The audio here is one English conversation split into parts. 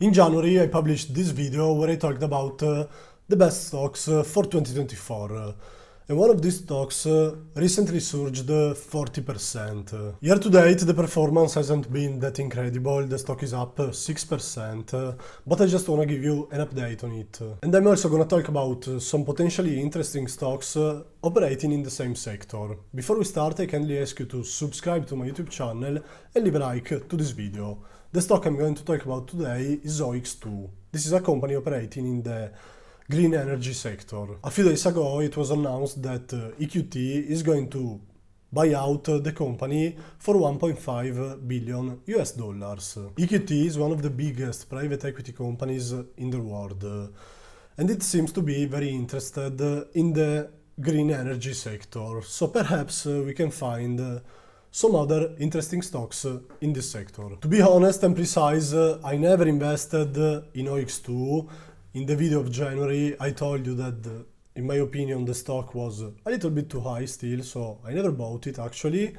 In January, I published this video where I talked about the best stocks for 2024. And one of these stocks recently surged 40%. Year to date, the performance hasn't been that incredible. The stock is up 6%, but I just want to give you an update on it. And I'm also going to talk about some potentially interesting stocks operating in the same sector. Before we start, I kindly ask you to subscribe to my YouTube channel and leave a like to this video. The stock I'm going to talk about today is OX2. This is a company operating in the green energy sector. A few days ago it was announced that EQT is going to buy out the company for 1.5 billion US dollars. EQT is one of the biggest private equity companies in the world, and it seems to be very interested in the green energy sector. So perhaps we can find some other interesting stocks in this sector. To be honest and precise, I never invested in OX2. In the video of January, I told you that, in my opinion, the stock was a little bit too high still, so I never bought it actually.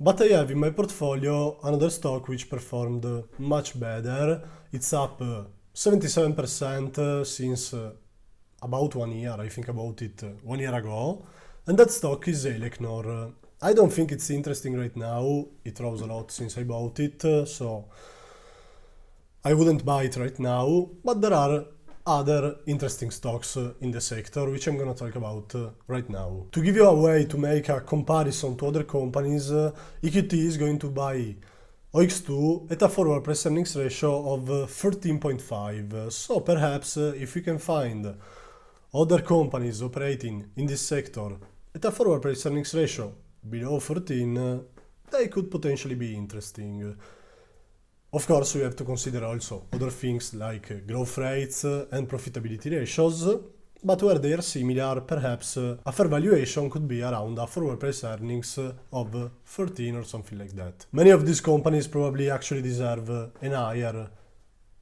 But I have in my portfolio another stock which performed much better. It's up 77% since about 1 year. I think about it 1 year ago. And that stock is Elecnor. I don't think it's interesting right now. It rose a lot since I bought it, so I wouldn't buy it right now. But there are other interesting stocks in the sector, which I'm gonna talk about right now. To give you a way to make a comparison to other companies, EQT is going to buy OX2 at a forward price earnings ratio of 13.5. So perhaps if we can find other companies operating in this sector at a forward price earnings ratio below 14, they could potentially be interesting. Of course, we have to consider also other things like growth rates and profitability ratios, but where they are similar, perhaps a fair valuation could be around a forward price earnings of 13 or something like that. Many of these companies probably actually deserve an higher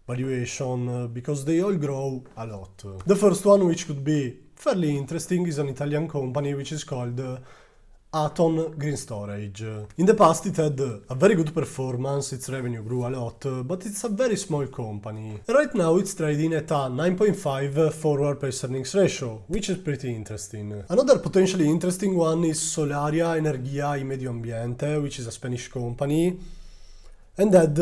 valuation because they all grow a lot. The first one, which could be fairly interesting, is an Italian company which is called Aton Green Storage. In the past it had a very good performance, its revenue grew a lot, but it's a very small company. Right now it's trading at a 9.5 forward price earnings ratio, which is pretty interesting. Another potentially interesting one is Solaria Energia y Medio Ambiente, which is a Spanish company, and had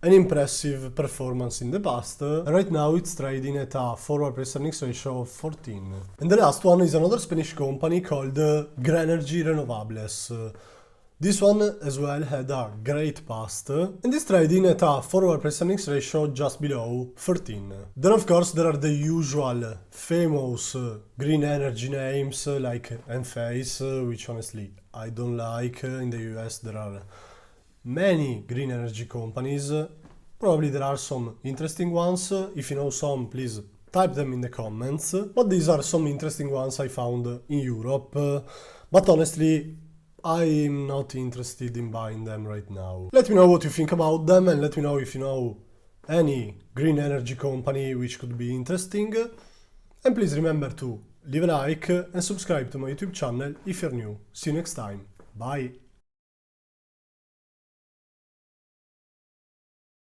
an impressive performance in the past. Right now it's trading at a forward price earnings ratio of 14. And the last one is another Spanish company called Grenergy Renovables. This one as well had a great past and is trading at a forward price earnings ratio just below 13. Then of course there are the usual famous green energy names like Enphase, which honestly I don't like. In the US there are many green energy companies. Probably there are some interesting ones. If you know some, please type them in the comments. But these are some interesting ones I found in Europe. But honestly, I'm not interested in buying them right now. Let me know what you think about them and let me know if you know any green energy company which could be interesting. And please remember to leave a like and subscribe to my YouTube channel if you're new. See you next time. Bye!